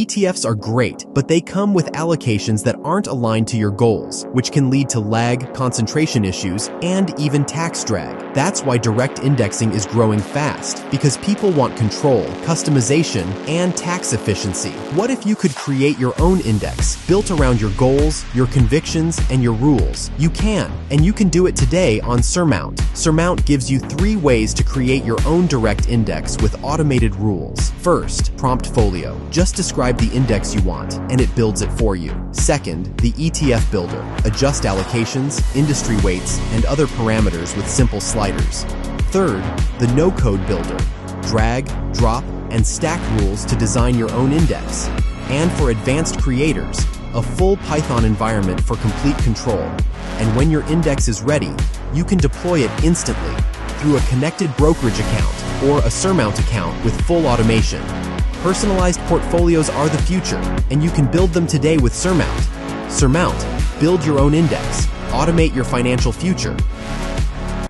ETFs are great, but they come with allocations that aren't aligned to your goals, which can lead to lag, concentration issues, and even tax drag. That's why direct indexing is growing fast, because people want control, customization, and tax efficiency. What if you could create your own index, built around your goals, your convictions, and your rules? You can, and you can do it today on Surmount. Surmount gives you 3 ways to create your own direct index with automated rules. First, Promptfolio. Just describe the index you want, and it builds it for you. Second, the ETF Builder. Adjust allocations, industry weights, and other parameters with simple sliders. Third, the No-Code Builder. Drag, drop, and stack rules to design your own index. And for advanced creators, a full Python environment for complete control. And when your index is ready, you can deploy it instantly through a connected brokerage account or a Surmount account with full automation. Personalized portfolios are the future, and you can build them today with Surmount. Surmount, build your own index, automate your financial future.